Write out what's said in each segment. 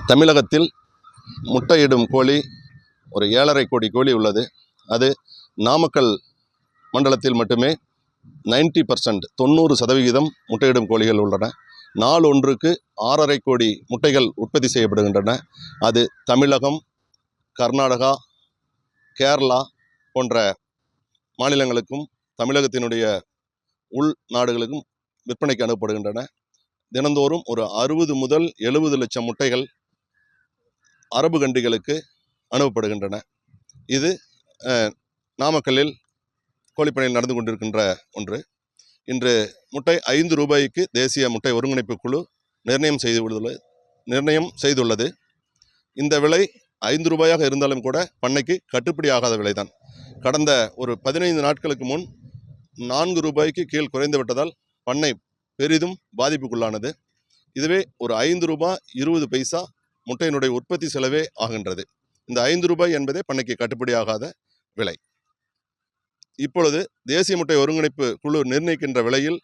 தமிழகத்தில் முட்டையிடும் கோழி ஒரு 7.5 கோடி கோழி உள்ளது. அது நாமக்கல் மண்டலத்தில் மட்டுமே 90% 90% முட்டையிடும் கோழிகள் உள்ளன. நாள் ஒன்றுக்கு 6.5 கோடி முட்டைகள் உற்பத்தி செய்யப்படுகின்றன. அது தமிழகம், கர்நாடகா, கேரளா போன்ற மாநிலங்களுக்கும் தமிழகத்தினுடைய உள்நாடுகளுக்கும் விற்பனைக்கு அனுப்பப்படுகின்றன. தினந்தோறும் ஒரு 60 முதல் 70 லட்சம் முட்டைகள் அரபு கண்ட்ரிகளுக்கு அனுப்பப்படுகின்றன. இது நாமக்கல்லில் கோழிப்பண்ணையில் நடந்து கொண்டிருக்கின்ற ஒன்று. இன்று முட்டை 5 ரூபாய்க்கு தேசிய முட்டை ஒருங்கிணைப்பு குழு நிர்ணயம் செய்துள்ளது. இந்த விலை 5 ரூபாயாக இருந்தாலும் கூட பண்ணைக்கு கட்டுப்படி ஆகாத விலைதான். கடந்த ஒரு 15 நாட்களுக்கு முன் 4 ரூபாய்க்கு கீழ் குறைந்து விட்டதால் பண்ணை பெரிதும் பாதிப்புக்குள்ளானது. இதுவே ஒரு 5 ரூபாய் 20 பைசா முட்டையினுடைய உற்பத்தி செலவே ஆகின்றது. இந்த 5 ரூபாய் என்பதே பண்ணைக்கு கட்டுப்படி ஆகாத விலை. இப்பொழுது தேசிய முட்டை ஒருங்கிணைப்பு குழு நிர்ணயிக்கின்ற விலையில்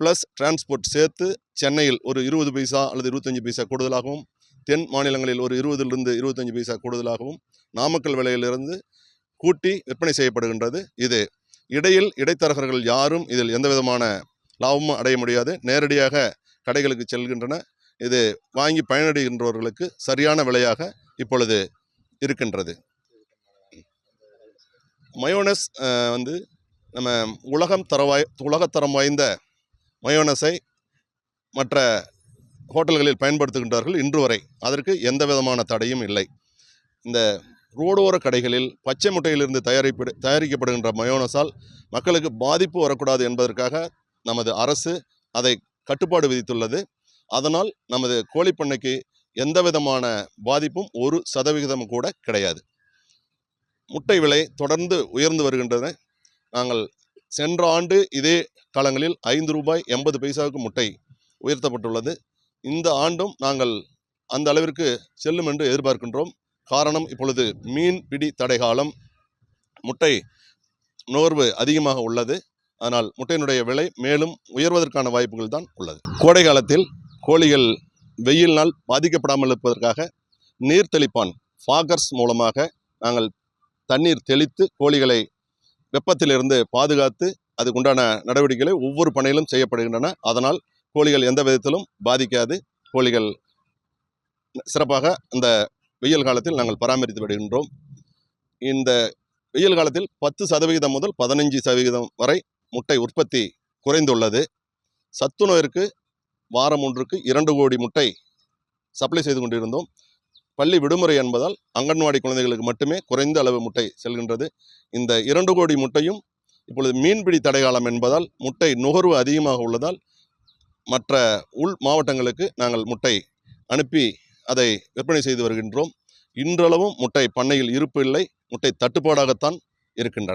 ப்ளஸ் டிரான்ஸ்போர்ட் சேர்த்து சென்னையில் ஒரு 20 பைசா அல்லது 25 பைசா கூடுதலாகவும், தென் மாநிலங்களில் ஒரு 20லிருந்து 25 பைசா கூடுதலாகவும், நாமக்கல் விலையிலிருந்து கூட்டி விற்பனை செய்யப்படுகின்றது. இது இடைத்தரகர்கள் யாரும் இதில் எந்த விதமான லாபமும் அடைய முடியாது. நேரடியாக கடைகளுக்கு செல்கின்றன. இது வாங்கி பயனடைகின்றவர்களுக்கு சரியான விலையாக இப்பொழுது இருக்கின்றது. மயோனஸ் நம்ம உலகத்தரம் வாய்ந்த மயோனஸை மற்ற ஹோட்டல்களில் பயன்படுத்துகின்றார்கள் இன்று வரை. அதற்கு எந்த விதமான தடையும் இல்லை. இந்த ரோடோர கடைகளில் பச்சை முட்டையிலிருந்து தயாரிக்கப்படுகின்ற மயோனஸால் மக்களுக்கு பாதிப்பு வரக்கூடாது என்பதற்காக நமது அரசு அதை கட்டுப்பாடு விதித்துள்ளது. அதனால் நமது கோழிப்பண்ணைக்கு எந்த விதமான பாதிப்பும் 1% கூட கிடையாது. முட்டை விலை தொடர்ந்து உயர்ந்து வருகின்றன. நாங்கள் சென்ற ஆண்டு இதே காலங்களில் 5 ரூபாய் 80 பைசாவுக்கு முட்டை உயர்த்தப்பட்டுள்ளது. இந்த ஆண்டும் நாங்கள் அந்த அளவிற்கு செல்லும் என்று எதிர்பார்க்கின்றோம். காரணம், இப்பொழுது மீன் பிடி தடை காலம், முட்டை நுகர்வு அதிகமாக உள்ளது. ஆனால் முட்டையினுடைய விலை மேலும் உயர்வதற்கான வாய்ப்புகள் தான் உள்ளது. கோடை காலத்தில் கோழிகள் வெயிலினால் பாதிக்கப்படாமல் இருப்பதற்காக நீர்த்தெளிப்பான் ஃபாகர்ஸ் மூலமாக நாங்கள் தண்ணீர் தெளித்து கோழிகளை வெப்பத்திலிருந்து பாதுகாத்து அதுக்குண்டான நடவடிக்கைகளை ஒவ்வொரு பண்ணையிலும் செய்யப்படுகின்றன. அதனால் கோழிகள் எந்த விதத்திலும் பாதிக்காது. கோழிகள் சிறப்பாக இந்த வெயில் காலத்தில் நாங்கள் பராமரித்து வருகின்றோம். இந்த வெயில் காலத்தில் 10% முதல் 15% வரை முட்டை உற்பத்தி குறைந்துள்ளது. சத்து நோயிற்கு வாரம் ஒன்றுக்கு 2 கோடி முட்டை சப்ளை செய்து கொண்டிருந்தோம். பள்ளி விடுமுறை என்பதால் அங்கன்வாடி குழந்தைகளுக்கு மட்டுமே குறைந்த அளவு முட்டை செல்கின்றது. இந்த 2 கோடி முட்டையும் இப்பொழுது மீன்பிடி தடைகாலம் என்பதால் முட்டை நுகர்வு அதிகமாக உள்ளதால் மற்ற உள் மாவட்டங்களுக்கு நாங்கள் முட்டை அனுப்பி அதை விற்பனை செய்து வருகின்றோம். இன்றளவும் முட்டை பண்ணையில் இருப்பு இல்லை. முட்டை தட்டுப்பாடாகத்தான் இருக்கின்றன.